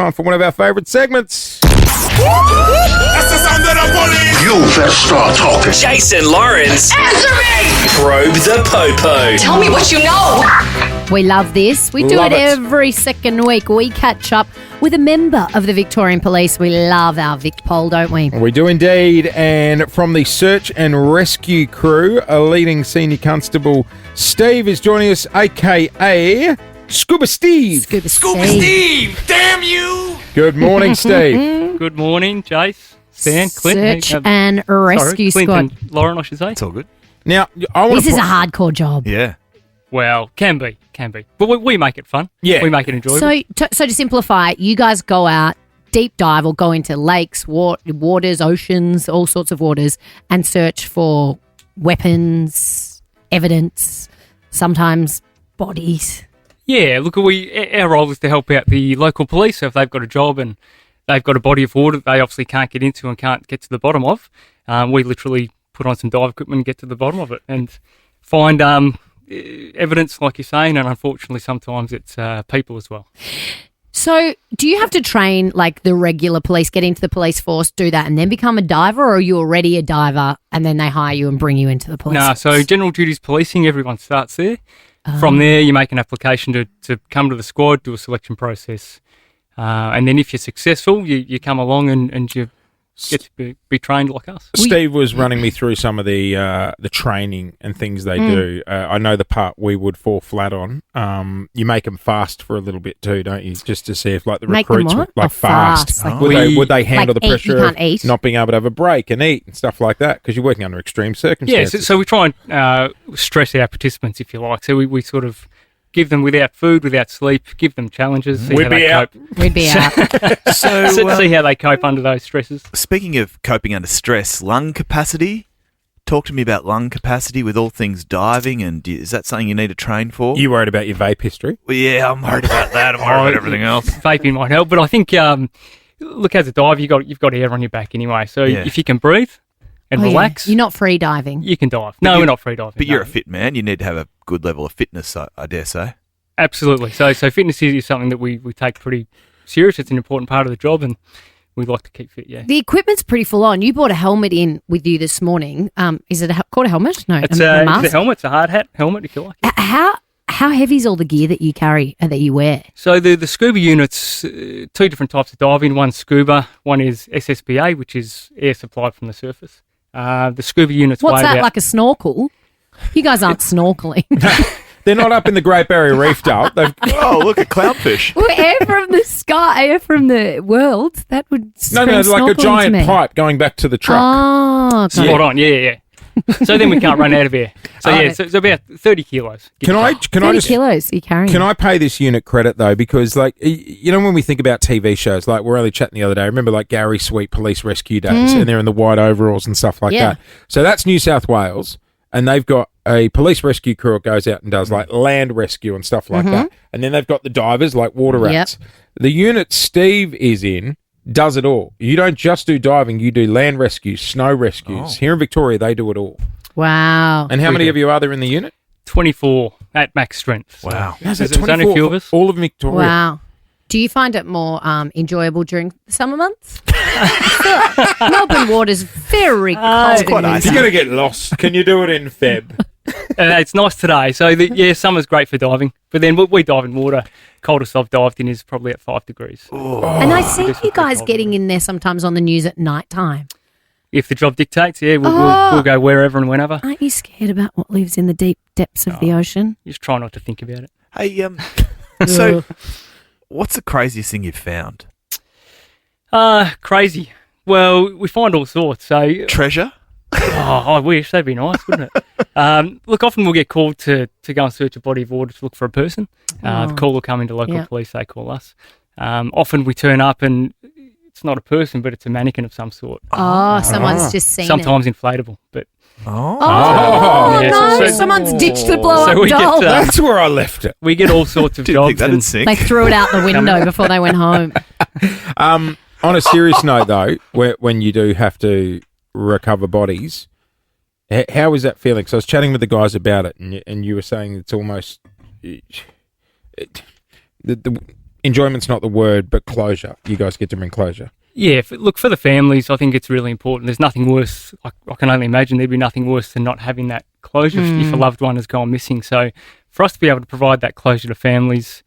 time for one of our favourite segments. That's the sound of the police. You better start talking. Jase and Lawrence. Answer me! Probe the Popo. Tell me what you know. We love this. We do it every second week. We catch up with a member of the Victorian Police. We love our Vic Pol, don't we? We do indeed. And from the search and rescue crew, a leading senior constable, Steve, is joining us, a.k.a. Scuba Steve. Scuba Steve, damn you! Good morning, Steve. Good morning, Jase, Stan, Clint. Search and rescue Clint squad. and Lauren, I should say. It's all good. Now, I want This is a hardcore job. Yeah. Well, can be. But we make it fun. Yeah. We make it enjoyable. So to simplify, you guys go out, deep dive or go into lakes, waters, oceans, all sorts of waters, and search for weapons, evidence, sometimes bodies. Yeah, look, our role is to help out the local police. So if they've got a job and they've got a body of water that they obviously can't get into and can't get to the bottom of, we literally put on some dive equipment and get to the bottom of it and find evidence, like you're saying, and unfortunately sometimes it's people as well. So do you have to train like the regular police, get into the police force, do that and then become a diver, or are you already a diver and then they hire you and bring you into the police force? So general duties policing, everyone starts there. From there, you make an application to come to the squad, do a selection process. And then if you're successful, you come along and you get to be trained like us. Steve was running me through some of the training and things they do. I know the part we would fall flat on. You make them fast for a little bit too, don't you? Just to see if like the Make recruits them were what? like fast. Like Would they handle like the pressure you can't eat. of not being able to have a break and eat and stuff like that? Because you're working under extreme Yeah, circumstances. so we try and stress our participants, if you like. So we sort of give them without food, without sleep, give them challenges. See We'd how they be out. cope. We'd be out. See how they cope under those stresses. Speaking of coping under stress, lung capacity. Talk to me about lung capacity with all things diving, and is that something you need to train for? You worried about your vape history? Well, yeah, I'm worried about that. I'm worried about everything else. Vaping might help, but I think look, as a diver, you've got air on your back anyway. So Yeah. if you can breathe and Oh, yeah. relax, You're not free diving. you can dive. No, we're not free diving. But you're no. a fit man. You need to have a good level of fitness, I dare say. Absolutely. So fitness is something that we take pretty serious. It's an important part of the job, and we like to keep fit. Yeah. The equipment's pretty full on. You brought a helmet in with you this morning. Is it called a helmet? No, It's a a mask. helmet. It's a hard hat helmet, if you like. How heavy is all the gear that you carry and that you wear? So the scuba units, two different types of diving. One's scuba, one is SSBA, which is air supplied from the surface. The scuba units What's weigh that, about... like a snorkel? You guys aren't snorkeling. They're not up in the Great Barrier Reef, Dale. Oh, look at clownfish. Well, air from the sky, air from the world. That would No, scream like a snorkeling to giant me. pipe going back to the truck. Oh, okay. Spot on, yeah. So then we can't run out of air. So so it's about 30 kilos. Can I 30 just kilos you're carrying. Can I pay this unit credit though? Because like you know when we think about TV shows, like we're only chatting the other day. Remember like Gary Sweet Police Rescue Days, and they're in the white overalls and stuff like Yeah. that. So that's New South Wales, and they've got a police rescue crew that goes out and does like land rescue and stuff like that. And then they've got the divers like water rats. The unit Steve is in does it all. You don't just do diving; you do land rescues, snow rescues. Here in Victoria, they do it all. Wow. And how many of you are there in the unit? 24 at max strength. Wow. So there's only a few of us. All of Victoria. Wow. Do you find it more enjoyable during the summer months? Melbourne water's very cold. quite in icy. You're going to get lost. Can you do it in Feb? It's nice today. So, summer's great for diving. But then we dive in water. Coldest I've dived in is probably at 5 degrees. And I see you guys getting in there sometimes on the news at night time. If the job dictates, we'll go wherever and whenever. Aren't you scared about what lives in the deep depths of the ocean? Just try not to think about it. Hey, so what's the craziest thing you've found? Crazy. Well, we find all sorts. So, Treasure? I wish. That'd be nice, wouldn't it? Look, often we'll get called to go and search a body of water to look for a person. The call will come into local police. They call us. Often we turn up and it's not a person, but it's a mannequin of some sort. Someone's just seen Sometimes inflatable, but Oh, Yeah, no, so- someone's ditched the blow-up So we doll. get, That's where I left it. we get all sorts of Didn't jobs. think that'd sink. They threw it out the window before they went home. On a serious note, though, when you do have to recover bodies, how is that feeling? So I was chatting with the guys about it, and you were saying it's almost enjoyment's not the word, but closure. You guys get to bring closure. Yeah, look, for the families, I think it's really important. There's nothing worse. I can only imagine there'd be nothing worse than not having that closure if a loved one has gone missing. So for us to be able to provide that closure to families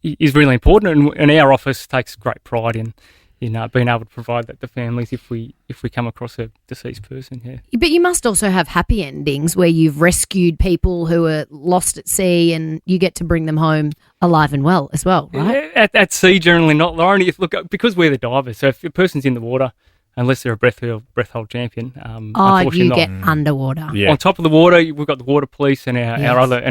is really important, and our office takes great pride in being able to provide that to families if we come across a deceased person. Yeah. But you must also have happy endings where you've rescued people who are lost at sea and you get to bring them home alive and well as well, right? At sea, generally not, Lauren. Because we're the divers, so if a person's in the water, unless they're a breath hold champion, unfortunately you not. get underwater. Yeah. On top of the water, we've got the water police and our other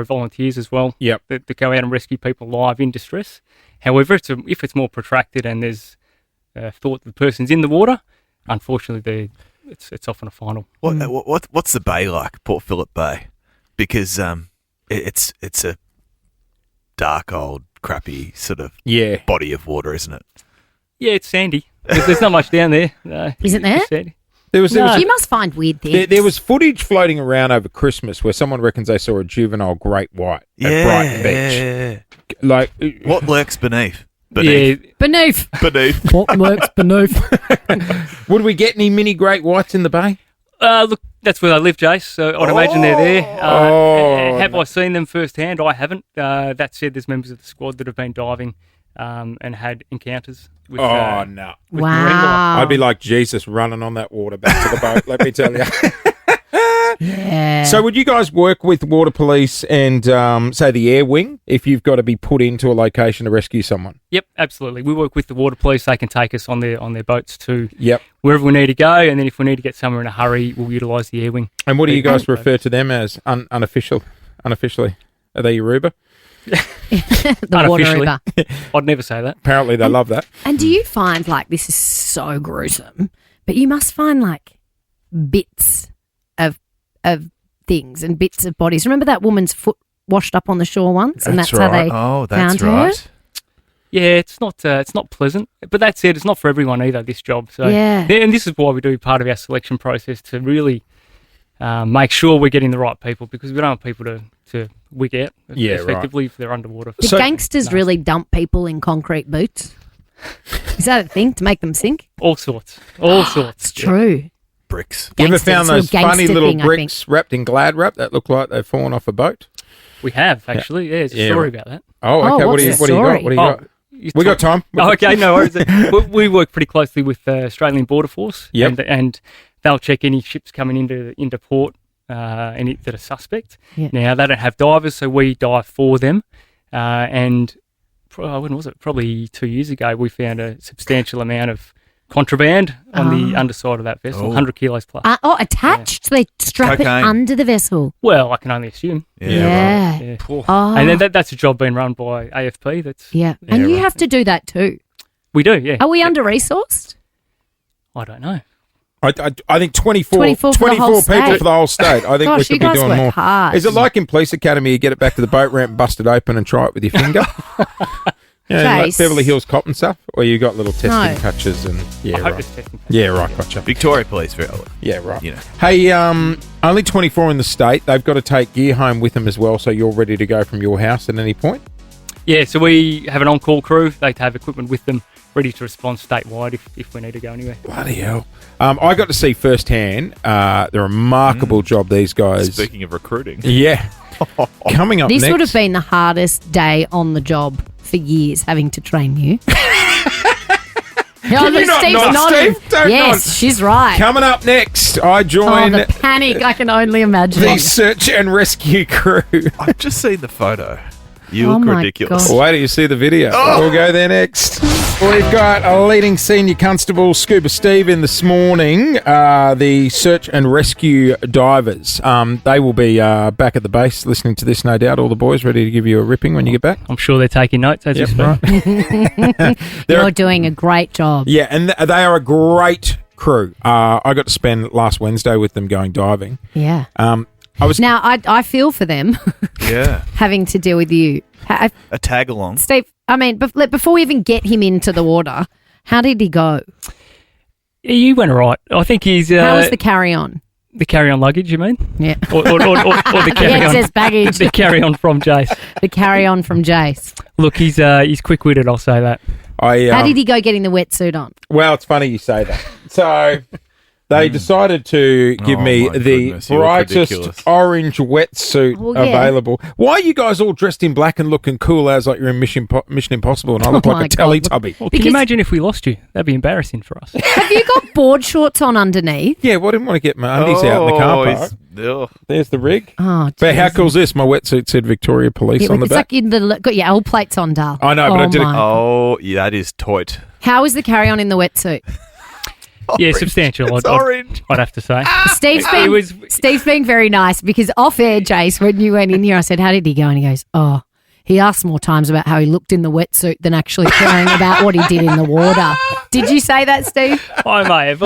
volunteers as well. Yep. That go out and rescue people live in distress. However, if it's more protracted and there's thought the person's in the water, unfortunately, it's often a final. What's the bay like, Port Phillip Bay? Because it's a dark, old, crappy sort of body of water, isn't it? Yeah, it's sandy. There's not much down there. Isn't there? It's sandy. You must find weird things. There was footage floating around over Christmas where someone reckons they saw a juvenile great white at Brighton Beach. Like, what lurks beneath? Beneath. What lurks beneath? Would we get any mini great whites in the bay? Look, that's where they live, Jase, so I'd imagine they're there. Have I seen them firsthand? I haven't. That said, there's members of the squad that have been diving and had encounters with no. with Wow. I'd be like Jesus running on that water back to the boat, let me tell you. Yeah. So would you guys work with water police and, say, the air wing if you've got to be put into a location to rescue someone? Yep, absolutely. We work with the water police. They can take us on their boats to wherever we need to go, and then if we need to get somewhere in a hurry, we'll utilise the air wing. And what do you guys refer to them as unofficially? Are they Yoruba? The water river. I'd never say that. Apparently they love that. And do you find, like, this is so gruesome, but you must find, like, bits of things and bits of bodies. Remember that woman's foot washed up on the shore once, and that's how they found her? Yeah, it's not pleasant, but that said, it's not for everyone either, this job. So, and this is why we do part of our selection process to really make sure we're getting the right people, because we don't want people to wig out effectively if they're underwater. Do gangsters really dump people in concrete boots? Is that a thing, to make them sink? All sorts. It's true. Bricks. You ever found those funny little thing, bricks wrapped in Glad wrap that look like they've fallen off a boat? We have, actually. Yeah, there's a story about that. Oh, okay. What do you got? We got time. Oh, okay, no worries. We work pretty closely with the Australian Border Force, and they'll check any ships coming into port that are suspect. Yeah. Now, they don't have divers, so we dive for them. And when was it? Probably 2 years ago, we found a substantial amount of contraband on the underside of that vessel, 100 kilos plus. Attached? So they strap it under the vessel? Well, I can only assume. Yeah. Yeah. And then that's a job being run by AFP. And you have to do that too? We do, yeah. Are we under-resourced? I don't know. I think 24 people for the whole state. I think we should be doing more. Hard. Is it like in police academy, you get it back to the boat ramp, bust it open and try it with your finger? Like Beverly Hills Cop and stuff? Or you got little testing touches and... I hope there's testing touches. Yeah, right, gotcha. Victoria Police, yeah, right. You know. Hey, only 24 in the state. They've got to take gear home with them as well, so you're ready to go from your house at any point? Yeah, so we have an on-call crew. They have equipment with them, ready to respond statewide if we need to go anywhere. Bloody hell. I got to see firsthand the remarkable job these guys... Speaking of recruiting. Yeah. Coming up next... This would have been been the hardest day on the job for years, having to train you. Can you not nod, Steve? Don't nod. She's right. Coming up next, I join... the panic, I can only imagine. The search and rescue crew. I've just seen the photo. You look ridiculous. Wait till you see the video. We'll go there next. We've got a leading senior constable, Scuba Steve, in this morning. The search and rescue divers. They will be back at the base listening to this, no doubt. All the boys ready to give you a ripping when you get back. I'm sure they're taking notes as you speak. You're doing a great job. Yeah, and they are a great crew. I got to spend last Wednesday with them going diving. Yeah. I feel for them. Yeah. Having to deal with you. A tag along. Steve, I mean, before we even get him into the water, how did he go? He went all right. I think he's... how was the carry on? The carry-on luggage, you mean? Yeah. Or the carry-on. Excess baggage. The carry-on from Jase. The carry-on from Jase. Look, he's quick-witted, I'll say that. How did he go getting the wetsuit on? Well, it's funny you say that. So they decided to give me my the goodness, you're brightest ridiculous. orange wetsuit Well, yeah. available. Why are you guys all dressed in black and looking cool as like you're in Mission Impossible and I look Oh like my a God. Teletubby? Well, can Because- you imagine if we lost you? That'd be embarrassing for us. Have you got board shorts on underneath? Yeah, well, I didn't want to get my undies out in the car park. There's the rig. Oh, But how Jesus. cool's this? My wetsuit said Victoria Police Yeah, on the it's back. like in the got your L plates on, Dal. I know, but I did it- my. Oh, yeah, that is toit. How is the carry-on in the wetsuit? Yeah, substantial. It's orange. I'd have to say. Steve's being very nice because off air, Jase, when you went in here, I said, "How did he go?" And he goes, "Oh, he asked more times about how he looked in the wetsuit than actually caring about what he did in the water." Did you say that, Steve? I may have.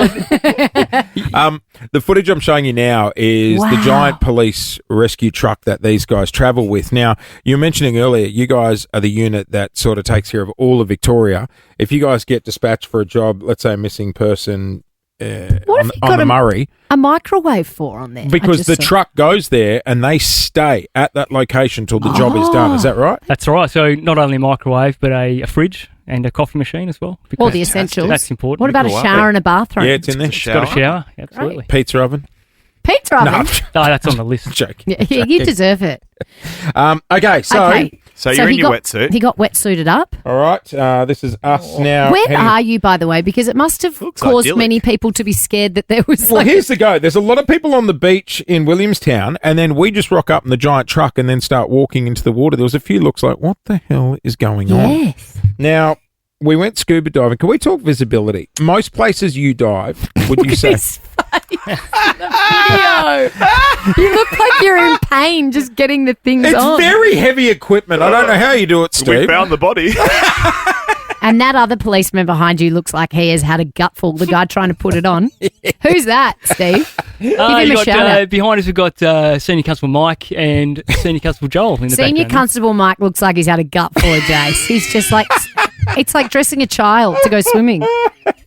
The footage I'm showing you now is the Wow. giant police rescue truck that these guys travel with. Now, you were mentioning earlier, you guys are the unit that sort of takes care of all of Victoria. If you guys get dispatched for a job, let's say a missing person What on, have you on got the Murray, a microwave for on there? I because just the saw. truck goes there and they stay at that location till the job is done. Is that right? That's right. So not only a microwave, but a fridge and a coffee machine as well. All the because essentials. That's important. What about a shower and a bathroom? Yeah, it's in there. It's got a shower. Absolutely. Pizza oven. Pizza oven. No, I'm No, that's on the list. joking. Yeah, you deserve it. Okay, so Okay. So you're in he your got- wetsuit. He got wetsuited up. all right, this is us now. Where heading- are you, by the way? Because it must have Looks caused idyllic. many people to be scared that there was Well, like here's the go. There's a lot of people on the beach in Williamstown, and then we just rock up in the giant truck and then start walking into the water. There was a few looks like, what the hell is going on? yes. Now, we went scuba diving. Can we talk visibility? Most places you dive, would you say? His face in the video. You look like you're in pain just getting the things It's on. very heavy equipment. I don't know how you do it, We Steve. found the body. And that other policeman behind you looks like he has had a gutful, the guy trying to put it on. Who's that, Steve? Give him You a got, shout out. behind us, we've got Senior Constable Mike and Senior Constable Joel in the Senior background. Constable Mike looks like he's had a gutful of Jase. He's just like, it's like dressing a child to go swimming.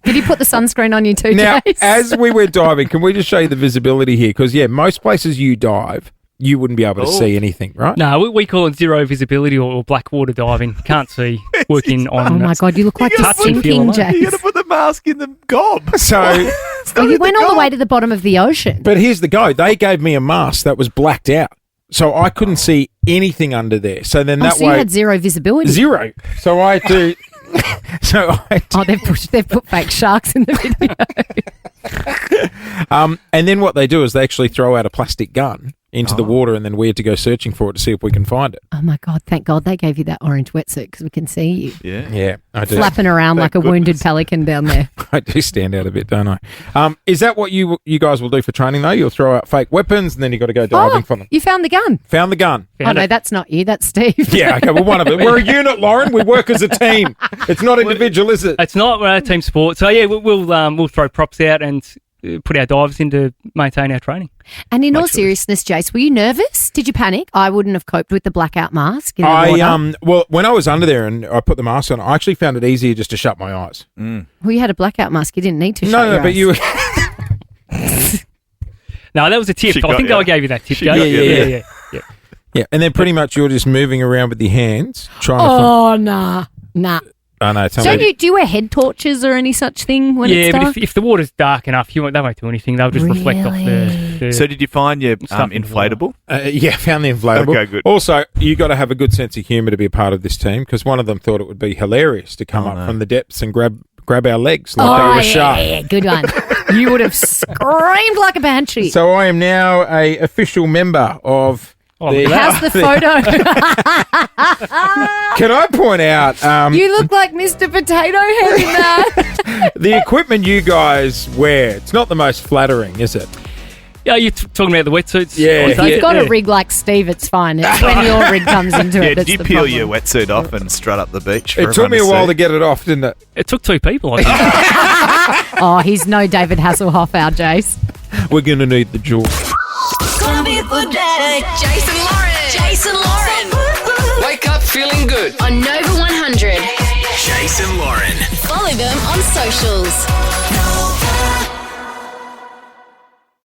Did he put the sunscreen on you too, Now, Jase? as we went diving, can we just show you the visibility here? Because, yeah, most places you dive, you wouldn't be able to see anything, right? No, we call it zero visibility or black water diving. Can't see working on. Oh my God, you look like you're Touch and feel sinking, alone. Jase. You got to put the mask in the gob. So, Well, you went all the way to the bottom of the ocean. but here's the go. They gave me a mask that was blacked out. So I couldn't see anything under there. So then that So you way, had zero visibility. zero. So I had to. Oh, they've put fake sharks in the video. And then what they do is they actually throw out a plastic gun into the water, and then we had to go searching for it to see if we can find it. Oh my God! Thank God they gave you that orange wetsuit because we can see you Yeah. Yeah, I do. flapping around like a wounded pelican down there. I do stand out a bit, don't I? Is that what you guys will do for training though? You'll throw out fake weapons, and then you got to go diving for them. You found the gun. Found the gun. Oh no, that's not you. That's Steve. Yeah, okay. Well, one of it. We're a unit, Lauren. We work as a team. It's not individual, is it? It's not team sport. So yeah, we'll throw props out and put our divers in to maintain our training. And in all seriousness, Jase, were you nervous? Did you panic? I wouldn't have coped with the blackout mask. In the water. Well, when I was under there and I put the mask on, I actually found it easier just to shut my eyes. Well, you had a blackout mask. You didn't need to. shut No, your but eyes. you. No, that was a tip. She I got think you. I gave you that tip. She Jay. got you. Yeah. Yeah, and then pretty much you're just moving around with your hands trying to. Oh nah. Oh no, tell Don't me. you do you wear head torches or any such thing when Yeah, it's but dark? if the water's dark enough, they won't do anything. They'll just reflect off the So did you find your Stuff in the inflatable? Yeah, found the inflatable. Okay, good. Also, you got to have a good sense of humour to be a part of this team because one of them thought it would be hilarious to come up from the depths and grab our legs like they were a shark. yeah, good one. You would have screamed like a banshee. So I am now a official member of. The, How's the photo? Can I point out You look like Mr. Potato Head in that. the equipment you guys wear? It's not the most flattering, is it? Yeah, you're talking about the wetsuits. Yeah. If you've got a rig like Steve, it's fine. It's when your rig comes into Yeah, it that's did you the peel problem. your wetsuit off and strut up the beach? For It took everyone me a while see? to get it off, didn't it? It took two people, I think. Oh, he's no David Hasselhoff, our Jase. We're going to need the jewel. Jason Lauren. Wake up feeling good. On Nova 100. Jase and Lauren. Follow them on socials.